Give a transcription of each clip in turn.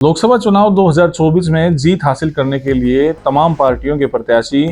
लोकसभा चुनाव 2024 में जीत हासिल करने के लिए तमाम पार्टियों के प्रत्याशी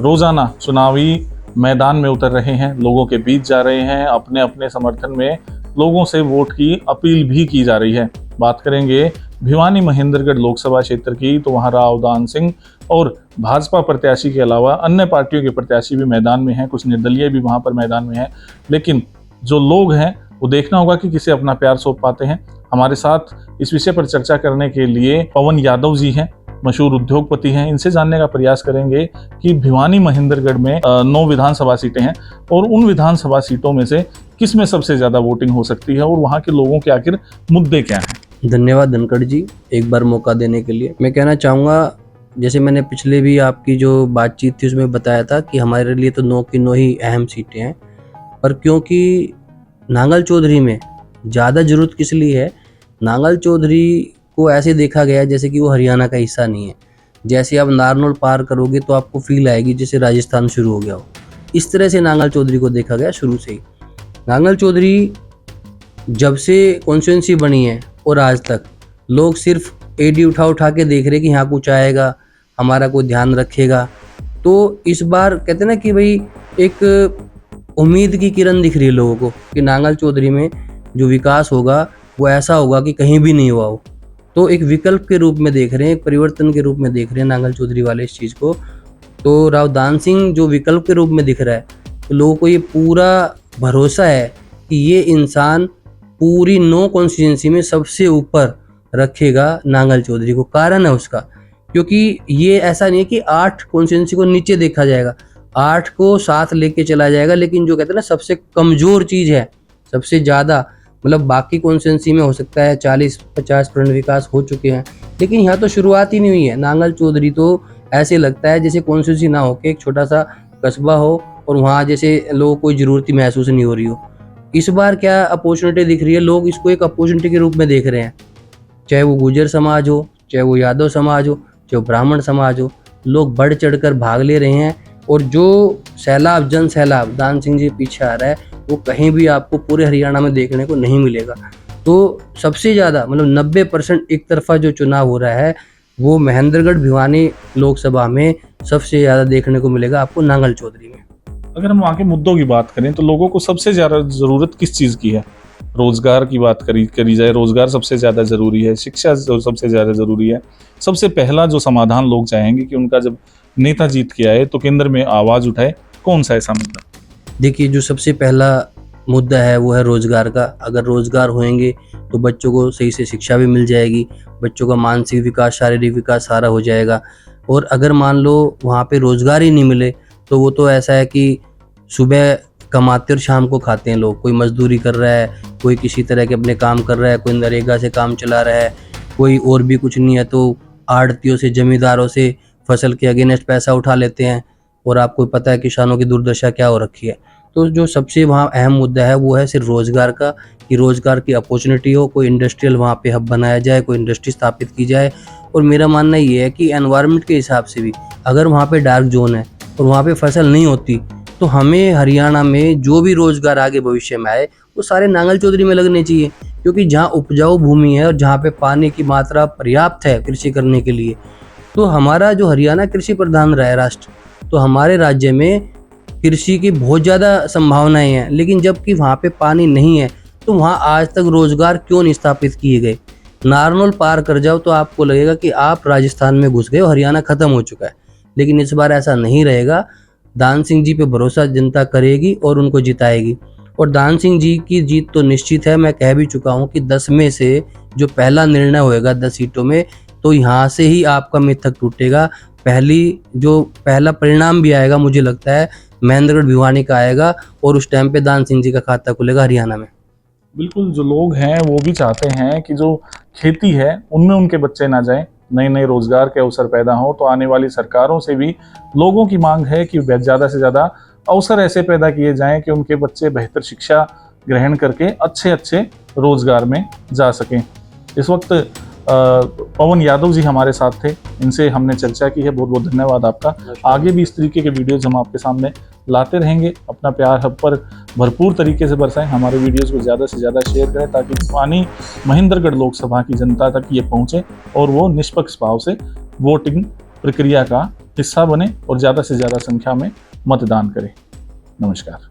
रोजाना चुनावी मैदान में उतर रहे हैं, लोगों के बीच जा रहे हैं, अपने अपने समर्थन में लोगों से वोट की अपील भी की जा रही है। बात करेंगे भिवानी महेंद्रगढ़ लोकसभा क्षेत्र की, तो वहां राव दान सिंह और भाजपा प्रत्याशी के अलावा अन्य पार्टियों के प्रत्याशी भी मैदान में हैं, कुछ निर्दलीय भी वहां पर मैदान में हैं। लेकिन जो लोग हैं वो देखना होगा कि किसे अपना प्यार सौंप पाते हैं। हमारे साथ इस विषय पर चर्चा करने के लिए पवन यादव जी हैं, मशहूर उद्योगपति हैं। इनसे जानने का प्रयास करेंगे कि भिवानी महेंद्रगढ़ में 9 विधानसभा सीटें हैं और उन विधानसभा सीटों में से किस में सबसे ज्यादा वोटिंग हो सकती है और वहां के लोगों के आखिर मुद्दे क्या हैं। धन्यवाद धनखड़ जी, एक बार मौका देने के लिए। मैं कहना चाहूँगा, जैसे मैंने पिछले भी आपकी जो बातचीत थी उसमें बताया था कि हमारे लिए तो 9 की 9 ही अहम सीटें हैं, पर क्योंकि नांगल चौधरी में ज़्यादा ज़रूरत किस लिए है, नांगल चौधरी को ऐसे देखा गया जैसे कि वो हरियाणा का हिस्सा नहीं है। जैसे आप नारनौल पार करोगे तो आपको फील आएगी जैसे राजस्थान शुरू हो गया हो। इस तरह से नांगल चौधरी को देखा गया शुरू से ही। नांगल चौधरी जब से कॉन्स्टिट्यूंसी बनी है और आज तक लोग सिर्फ एडी उठा उठा के देख रहे कि यहाँ कुछ आएगा, हमारा कोई ध्यान रखेगा। तो इस बार कहते ना कि भाई एक उम्मीद की किरण दिख रही है लोगों को कि नांगल चौधरी में जो विकास होगा वो ऐसा होगा कि कहीं भी नहीं हुआ हो। तो एक विकल्प के रूप में देख रहे हैं, एक परिवर्तन के रूप में देख रहे हैं नांगल चौधरी वाले इस चीज़ को। तो राव दान सिंह जो विकल्प के रूप में दिख रहा है, तो लोगों को ये पूरा भरोसा है कि ये इंसान पूरी 9 कॉन्स्टिट्यूंसी में सबसे ऊपर रखेगा नांगल चौधरी को। कारण है उसका, क्योंकि ये ऐसा नहीं है कि 8 कॉन्स्टिट्यूंसी को नीचे देखा जाएगा, 8 को साथ लेके चला जाएगा। लेकिन जो कहते हैं ना सबसे कमज़ोर चीज़ है, सबसे ज़्यादा मतलब बाकी कॉन्स्टिट्यूंसी में हो सकता है 40-50% विकास हो चुके हैं, लेकिन यहाँ तो शुरुआत ही नहीं हुई है। नांगल चौधरी तो ऐसे लगता है जैसे कॉन्स्टिट्यूंसी ना हो के एक छोटा सा कस्बा हो और वहाँ जैसे लोगों को कोई ज़रूरत ही महसूस नहीं हो रही हो। इस बार क्या अपॉर्चुनिटी दिख रही है, लोग इसको एक अपॉर्चुनिटी के रूप में देख रहे हैं। चाहे वो गुर्जर समाज हो, चाहे वो यादव समाज हो, चाहे वो ब्राह्मण समाज हो, लोग बढ़ चढ़ कर भाग ले रहे हैं। और जो सैलाब, जन सैलाब दान सिंह जी पीछे आ रहा है, वो कहीं भी आपको पूरे हरियाणा में देखने को नहीं मिलेगा। तो सबसे ज़्यादा मतलब 90% एक तरफा जो चुनाव हो रहा है वो महेंद्रगढ़ भिवानी लोकसभा में सबसे ज़्यादा देखने को मिलेगा आपको नांगल चौधरी में। अगर हम वहाँ के मुद्दों की बात करें तो लोगों को सबसे ज़्यादा ज़रूरत किस चीज़ की है? रोजगार की बात करी जाए, रोजगार सबसे ज़्यादा ज़रूरी है, शिक्षा सबसे ज़्यादा ज़रूरी है। सबसे पहला जो समाधान लोग चाहेंगे कि उनका जब नेता जीत के आए तो केंद्र में आवाज़ उठाए, कौन सा ऐसा मुद्दा? देखिए, जो सबसे पहला मुद्दा है वो है रोज़गार का। अगर रोज़गार होएंगे तो बच्चों को सही से शिक्षा भी मिल जाएगी, बच्चों का मानसिक विकास, शारीरिक विकास सारा हो जाएगा। और अगर मान लो वहाँ पे रोज़गार ही नहीं मिले तो वो तो ऐसा है कि सुबह कमाते और शाम को खाते हैं लोग। कोई मजदूरी कर रहा है, कोई किसी तरह के अपने काम कर रहा है, कोई नरेगा से काम चला रहा है, कोई और भी कुछ नहीं है तो आड़तियों से, ज़मींदारों से फसल के अगेंस्ट पैसा उठा लेते हैं। और आपको पता है किसानों की दुर्दशा क्या हो रखी है। तो जो सबसे वहाँ अहम मुद्दा है वो है सिर्फ रोज़गार का, कि रोज़गार की अपॉर्चुनिटी हो, कोई इंडस्ट्रियल वहाँ पे हब बनाया जाए, कोई इंडस्ट्री स्थापित की जाए। और मेरा मानना ये है कि एनवायरनमेंट के हिसाब से भी अगर वहाँ पे डार्क जोन है और वहाँ पे फसल नहीं होती तो हमें हरियाणा में जो भी रोज़गार आगे भविष्य में आए वो सारे नांगल चौधरी में लगने चाहिए। क्योंकि जहाँ उपजाऊ भूमि है और जहाँ पे पानी की मात्रा पर्याप्त है कृषि करने के लिए, तो हमारा जो हरियाणा कृषि प्रधान रहा है राष्ट्र, तो हमारे राज्य में कृषि की बहुत ज़्यादा संभावनाएं हैं। लेकिन जबकि वहाँ पे पानी नहीं है तो वहाँ आज तक रोज़गार क्यों नहीं स्थापित किए गए? नारनौल पार कर जाओ तो आपको लगेगा कि आप राजस्थान में घुस गए, हरियाणा ख़त्म हो चुका है। लेकिन इस बार ऐसा नहीं रहेगा। दान सिंह जी पे भरोसा जनता करेगी और उनको जिताएगी। और दान सिंह जी की जीत तो निश्चित है। मैं कह भी चुका हूँ कि 10 में से जो पहला निर्णय होएगा 10 सीटों में, तो यहाँ से ही आपका मिथक टूटेगा। पहला परिणाम भी आएगा, मुझे लगता है महेंद्रगढ़ भिवानी का आएगा और उस टाइम पे दान सिंह जी का खाता खुलेगा हरियाणा में। बिल्कुल, जो लोग हैं वो भी चाहते हैं कि जो खेती है उनमें उनके बच्चे ना जाएं, नए नए रोजगार के अवसर पैदा हों। तो आने वाली सरकारों से भी लोगों की मांग है कि ज़्यादा से ज़्यादा अवसर ऐसे पैदा किए जाएं कि उनके बच्चे बेहतर शिक्षा ग्रहण करके अच्छे अच्छे रोजगार में जा सकें। इस वक्त पवन यादव जी हमारे साथ थे, इनसे हमने चर्चा की है। बहुत बहुत धन्यवाद आपका। आगे भी इस तरीके के वीडियोज हम आपके सामने लाते रहेंगे। अपना प्यार हम पर भरपूर तरीके से बरसाएं, हमारे वीडियोस को ज़्यादा से ज़्यादा शेयर करें ताकि पानी महेंद्रगढ़ लोकसभा की जनता तक ये पहुँचे और वो निष्पक्ष भाव से वोटिंग प्रक्रिया का हिस्सा बने और ज़्यादा से ज़्यादा संख्या में मतदान करें। नमस्कार।